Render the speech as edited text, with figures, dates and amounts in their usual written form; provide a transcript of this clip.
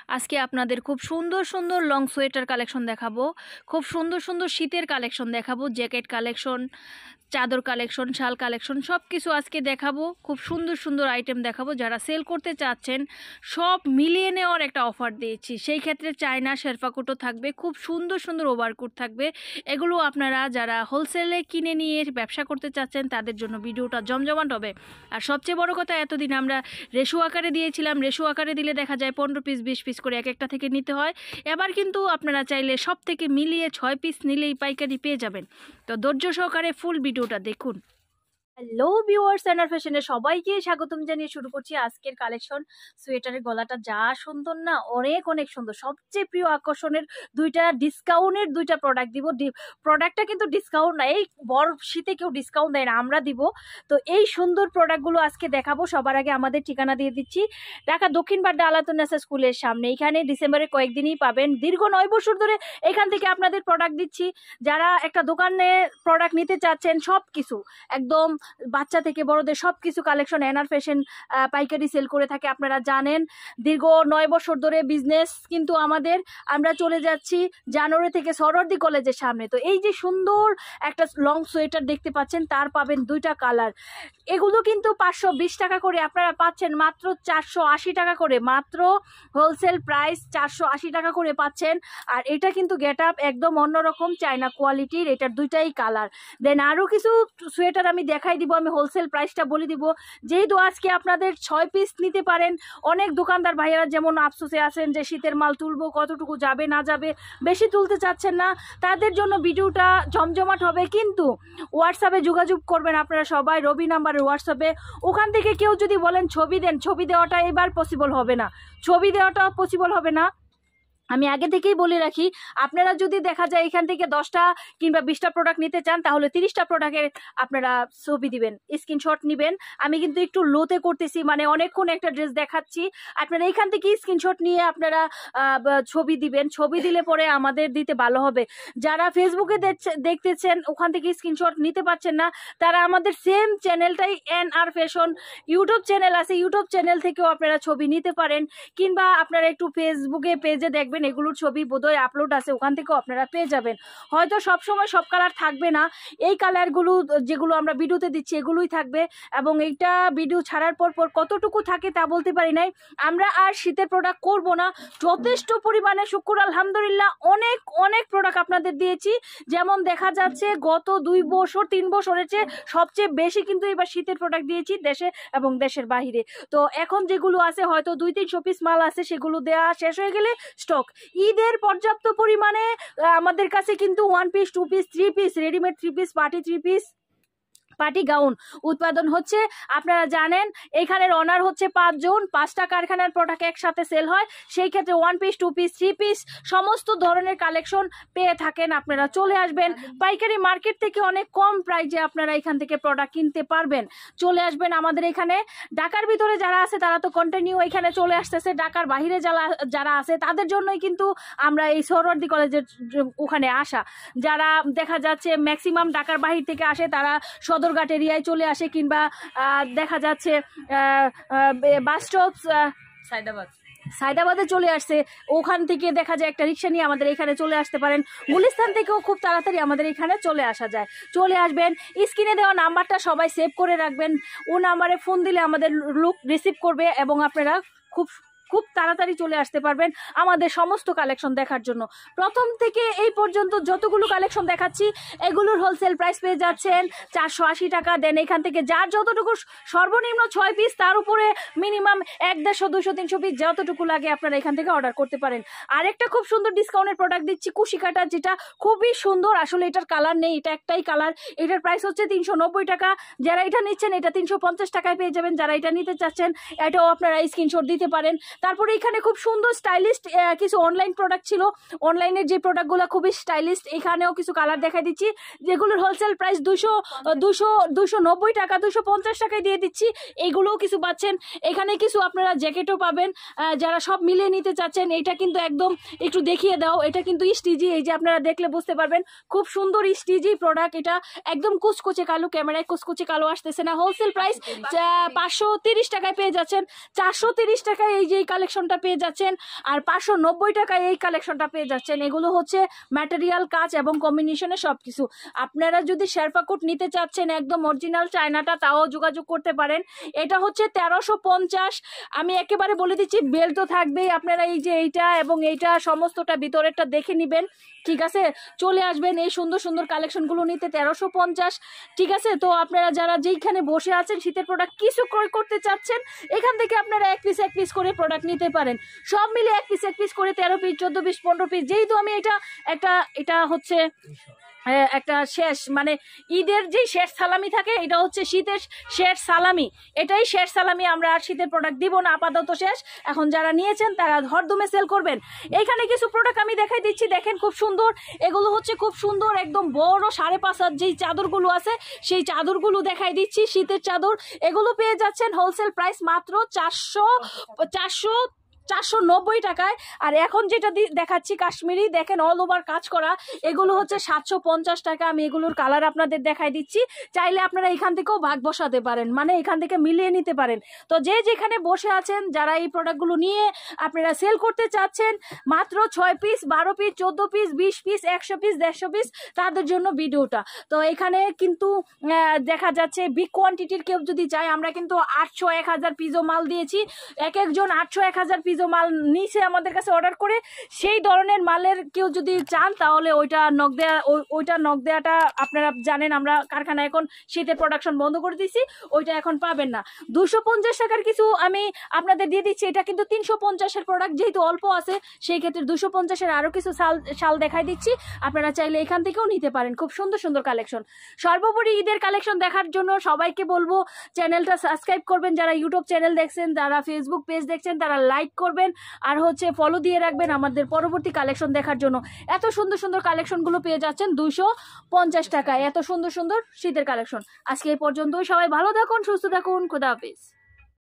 আজকে আপনাদের খুব সুন্দর সুন্দর লং সোয়েটার কালেকশন দেখাবো, খুব সুন্দর সুন্দর শীতের কালেকশন দেখাবো, জ্যাকেট কালেকশন, চাদর কালেকশন, শাল কালেকশন সব কিছু আজকে দেখাবো। খুব সুন্দর সুন্দর আইটেম দেখাবো। যারা সেল করতে চাচ্ছেন সব মিলিয়ে নেওয়ার একটা অফার দিয়েছি। সেই ক্ষেত্রে চায়না শেরফাকুটও থাকবে, খুব সুন্দর সুন্দর ওভারকোট থাকবে। এগুলো আপনারা যারা হোলসেলে কিনে নিয়ে ব্যবসা করতে চাচ্ছেন তাদের জন্য ভিডিওটা জমজমাট হবে। আর সবচেয়ে বড় কথা, এতদিন আমরা রেশু আকারে দিয়েছিলাম, রেশু আকারে দিলে দেখা যায় 15 পিস 20 পিস করে এক একটা থেকে নিতে হয়। এবার কিন্তু আপনারা চাইলে সব থেকে মিলিয়ে 6 পিস নিলেই পাইকারি পেয়ে যাবেন। তো ধৈর্য সহকারে ফুল ভিডিওটা দেখুন। হ্যালো ভিউয়ার্স, এনআর ফ্যাশনে সবাইকে স্বাগতম জানিয়ে শুরু করছি আজকের কালেকশন। সোয়েটারের গলাটা যা সুন্দর না, অনেক অনেক সুন্দর। সবচেয়ে প্রিয় আকর্ষণের দুইটা ডিসকাউন্টের দুইটা প্রোডাক্ট দিব। প্রোডাক্টটা কিন্তু ডিসকাউন্ট না, এই বড় শীতে কেউ ডিসকাউন্ট দেয় না, আমরা দিব। তো এই সুন্দর প্রোডাক্টগুলো আজকে দেখাবো। সবার আগে আমাদের ঠিকানা দিয়ে দিচ্ছি, ঢাকা দক্ষিণ বাড্ডা আলাতুন্নেসা স্কুলের সামনে। এখানে ডিসেম্বরের কয়েকদিনই পাবেন। দীর্ঘ 9 বছর ধরে এখান থেকে আপনাদের প্রোডাক্ট দিচ্ছি। যারা একটা দোকানে প্রোডাক্ট নিতে চাচ্ছেন, সব কিছু একদম বাচ্চা থেকে বড়দের সব কিছু কালেকশন এনআর ফ্যাশন পাইকারি সেল করে থাকে, আপনারা জানেন। দীর্ঘ 9 বছর ধরে বিজনেস কিন্তু আমাদের। আমরা চলে যাচ্ছি জানুয়ারি থেকে সরোয়ার্দী কলেজের সামনে। তো এই যে সুন্দর একটা লং সোয়েটার দেখতে পাচ্ছেন, তার পাবেন দুইটা কালার। এগুলো কিন্তু 520 টাকা করে, আপনারা পাচ্ছেন মাত্র 480 টাকা করে। মাত্র হোলসেল প্রাইস 480 টাকা করে পাচ্ছেন। আর এটা কিন্তু গেট আপ একদম অন্যরকম, চায়না কোয়ালিটির। এটার দুইটাই কালার। দেন আরও কিছু সোয়েটার আমি দেখাই দিব। আমি হোলসেল প্রাইসটা বলে দিব। যেহেতু আজকে আপনাদের 6 পিস নিতে পারেন। অনেক দোকানদার ভাইয়েরা যেমন আফসোসে আছেন যে শীতের মাল তুলবো, কতটুকু যাবে না যাবে, বেশি তুলতে চাচ্ছেন না, তাদের জন্য ভিডিওটা জমজমাট হবে। কিন্তু হোয়াটসঅ্যাপে যোগাযোগ করবেন আপনারা সবাই, রবি নাম্বারের হোয়াটসঅ্যাপে। ওখান থেকে কেউ যদি বলেন ছবি দেন, ছবি দেওয়াটা এবার পসিবল হবে না, ছবি দেওয়াটা পসিবল হবে না। আমি আগে থেকেই বলে রাখি, আপনারা যদি দেখা যায় এখান থেকে 10টা কিংবা 20টা প্রোডাক্ট নিতে চান, তাহলে 30টা প্রোডাক্টের আপনারা ছবি দিবেন, স্ক্রিনশট নেবেন। আমি কিন্তু একটু লোতে করতেছি, মানে অনেকক্ষণ একটা ড্রেস দেখাচ্ছি। আপনারা এখান থেকে স্ক্রিনশট নিয়ে আপনারা ছবি দিবেন। ছবি দিলে পরে আমাদের দিতে ভালো হবে। যারা ফেসবুকে দেখতেছেন, ওখান থেকে স্ক্রিনশট নিতে পারছেন না, তারা আমাদের সেম চ্যানেলটাই এনআর ফ্যাশন ইউটিউব চ্যানেল আছে, ইউটিউব চ্যানেল থেকেও আপনারা ছবি নিতে পারেন। কিংবা আপনারা একটু ফেসবুকে পেজে দেখবেন, এগুলোর ছবি বোধহয় আপলোড আছে, ওখান থেকেও আপনারা পেয়ে যাবেন। হয়তো সব সময় সব কালার থাকবে না, এই কালারগুলো যেগুলো আমরা ভিডিওতে দিচ্ছি এগুলোই থাকবে। এবং এইটা ভিডিও ছাড়ার পর কতটুকু থাকে তা বলতে পারি নাই। আমরা আর শীতের প্রোডাক্ট করব না, যথেষ্ট পরিমাণে শুকর আলহামদুলিল্লাহ অনেক অনেক প্রোডাক্ট আপনাদের দিয়েছি। যেমন দেখা যাচ্ছে গত 2 বছর 3 বছরের চেয়ে সবচেয়ে বেশি কিন্তু এবার শীতের প্রোডাক্ট দিয়েছি, দেশে এবং দেশের বাহিরে। তো এখন যেগুলো আছে হয়তো 200-300 পিস মাল আছে, সেগুলো দেওয়া শেষ হয়ে গেলে স্টক। ঈদের পর্যাপ্ত পরিমাণে আমাদের কাছে কিন্তু 1 piece 2 piece 3 piece readymade 3 piece party 3 piece party gown উৎপাদন হচ্ছে। আপনারা জানেন এখানের অনার হচ্ছে 5 জন, 5টা কারখানার প্রোডাক্ট একসাথে সেল হয়। সেই ক্ষেত্রে 1 পিস 2 পিস 3 পিস সমস্ত ধরনের কালেকশন পেয়ে থাকেন। আপনারা চলে আসবেন, পাইকারি মার্কেট থেকে অনেক কম প্রাইসে আপনারা এখান থেকে প্রোডাক্ট কিনতে পারবেন। চলে আসবেন আমাদের এখানে। ঢাকার ভিতরে যারা আছে তারা তো কন্টিনিউ এখানে চলে আসতেছে, ঢাকার বাইরে যারা আছে তাদের জন্যই কিন্তু আমরা এই সরোয়ার্দী কলেজের ওখানে আসা। যারা দেখা যাচ্ছে ম্যাক্সিমাম ঢাকার বাহির থেকে আসে, তারা সদরঘাট এরিয়ায় চলে আসে, কিংবা দেখা যাচ্ছে বাস স্টপ সায়দাবাদে চলে আসছে, ওখান থেকে দেখা যায় একটা রিক্সা নিয়ে আমাদের এখানে চলে আসতে পারেন। গুলিস্তান থেকেও খুব তাড়াতাড়ি আমাদের এখানে চলে আসা যায়। চলে আসবেন, স্ক্রিনে দেওয়া নাম্বারটা সবাই সেভ করে রাখবেন। ও নাম্বারে ফোন দিলে আমাদের লোক রিসিভ করবে এবং আপনারা খুব তাড়াতাড়ি চলে আসতে পারবেন আমাদের সমস্ত কালেকশন দেখার জন্য। প্রথম থেকে এই পর্যন্ত যতগুলো কালেকশন দেখাচ্ছি এগুলোর হোলসেল প্রাইস পেয়ে যাচ্ছেন 480 টাকা। দেন এখান থেকে যার যতটুকু সর্বনিম্ন 6 পিস, তার উপরে মিনিমাম 150 200 300 পিস যতটুকু লাগে আপনারা এখান থেকে অর্ডার করতে পারেন। আরেকটা খুব সুন্দর ডিসকাউন্টের প্রোডাক্ট দিচ্ছি, কুশি কাটা, যেটা খুবই সুন্দর। আসলে এটার কালার নেই, এটা একটাই কালার। এটার প্রাইস হচ্ছে 390 টাকা। যারা এটা নিচ্ছেন এটা 350 টাকায় পেয়ে যাবেন। যারা এটা নিতে চাচ্ছেন এটাও আপনারা স্ক্রিনশট দিতে পারেন। তারপরে এখানে খুব সুন্দর স্টাইলিস্ট কিছু অনলাইন প্রোডাক্ট ছিল, অনলাইনের যে প্রোডাক্টগুলো খুবই স্টাইলিস্ট। এখানেও কিছু কালার দেখাই দিচ্ছি, যেগুলোর হোলসেল প্রাইস 290 টাকা, 250 টাকায় দিয়ে দিচ্ছি। এইগুলোও কিছু পাচ্ছেন। এখানে কিছু আপনারা জ্যাকেটও পাবেন, যারা সব মিলিয়ে নিতে চাচ্ছেন। এটা কিন্তু একদম একটু দেখিয়ে দাও, এটা কিন্তু স্টিজি, এই যে আপনারা দেখলে বুঝতে পারবেন, খুব সুন্দর স্টিজি প্রোডাক্ট। এটা একদম কুচকুচে কালো, ক্যামেরায় কুচকুচে কালো আসতেছে না। হোলসেল প্রাইস 530 টাকায় পেয়ে যাচ্ছেন। 430 টাকায় এই যে কালেকশনটা পেয়ে যাচ্ছেন, আর 590 টাকায় এই কালেকশনটা পেয়ে যাচ্ছেন। এগুলো হচ্ছে ম্যাটেরিয়াল, কাজ এবং কম্বিনেশনে সব কিছু। আপনারা যদি শেরপা কোট নিতে চাচ্ছেন একদম অরিজিনাল চায়নাটা, তাও যোগাযোগ করতে পারেন। এটা হচ্ছে 1350। আমি একেবারে বলে দিচ্ছি, বেল্ট তো থাকবেই। আপনারা এই যে এইটা এবং এইটা সমস্তটা ভিতরেরটা দেখে নেবেন, ঠিক আছে? চলে আসবেন এই সুন্দর সুন্দর কালেকশনগুলো নিতে, 1350, ঠিক আছে? তো আপনারা যারা যেইখানে বসে আছেন, শীতের প্রোডাক্ট কিছু ক্রয় করতে চাচ্ছেন, এখান থেকে আপনারা এক পিস করে প্রোডাক্ট নিতে পারেন। সব মিলে এক পিস করে 13 পিস, 14 পিস, 15 পিস। যেহেতু আমি এটা হচ্ছে একটা শেষ, মানে ঈদের যে শেষ সালামি থাকে, এটা হচ্ছে শীতের শেষ সালামি। এটাই শেষ সালামি, আমরা আর শীতের প্রোডাক্ট দিব না, আপাতত শেষ। এখন যারা নিয়েছেন তারা হরদমে সেল করবেন। এইখানে কিছু প্রোডাক্ট আমি দেখাই দিচ্ছি, দেখেন খুব সুন্দর। এগুলো হচ্ছে খুব সুন্দর একদম বড় 5.5 হাত যেই চাদরগুলো আছে, সেই চাদরগুলো দেখাই দিচ্ছি, শীতের চাদর। এগুলো পেয়ে যাচ্ছেন হোলসেল প্রাইস মাত্র 490 টাকায়। আর এখন যেটা দেখাচ্ছি কাশ্মীরি, দেখেন অল ওভার কাজ করা, এগুলো হচ্ছে 750 টাকা। আমি এগুলোর কালার আপনাদের দেখাই দিচ্ছি, চাইলে আপনারা এখান থেকেও ভাগ বসাতে পারেন, মানে এখান থেকে মিলিয়ে নিতে পারেন। তো যে যেখানে বসে আছেন, যারা এই প্রোডাক্টগুলো নিয়ে আপনারা সেল করতে চাচ্ছেন, মাত্র 6 piece, 12 piece, 14 piece, 20 piece, 100 piece, 150 piece, তাদের জন্য ভিডিওটা। তো এখানে কিন্তু দেখা যাচ্ছে বিগ কোয়ান্টিটির কেউ যদি চায়, আমরা কিন্তু 800 1000 পিসও মাল দিয়েছি। একজন 800 1000 পিস মাল নিচে আমাদের কাছে অর্ডার করে। সেই ধরনের মালের কেউ যদি চান, তাহলে ওইটা নক দেওয়াটা আপনারা জানেন, আমরা কারখানা এখন শীতের প্রোডাকশন বন্ধ করে দিয়েছি, ওইটা এখন পাবেন না। 250 টাকার কিছু আমি আপনাদের দিয়ে দিচ্ছি। এটা কিন্তু 350-এর প্রোডাক্ট, যেহেতু অল্প আছে সেই ক্ষেত্রে 250-এর আরো কিছু শাল দেখাই দিচ্ছি। আপনারা চাইলে এখান থেকেও নিতে পারেন, খুব সুন্দর সুন্দর কালেকশন। সর্বোপরি ঈদের কালেকশন দেখার জন্য সবাইকে বলবো চ্যানেলটা সাবস্ক্রাইব করবেন। যারা ইউটিউব চ্যানেল দেখছেন, যারা ফেসবুক পেজ দেখছেন, তারা লাইক করবেন, আর হচ্ছে ফলো দিয়ে রাখবেন আমাদের পরবর্তী কালেকশন দেখার জন্য। এত সুন্দর সুন্দর কালেকশনগুলো পেয়ে যাচ্ছেন 250 টাকায়, এত সুন্দর সুন্দর শীতের কালেকশন। আজকে এই পর্যন্তই। সবাই ভালো থাকুন, সুস্থ থাকুন, খোদা হাফেজ।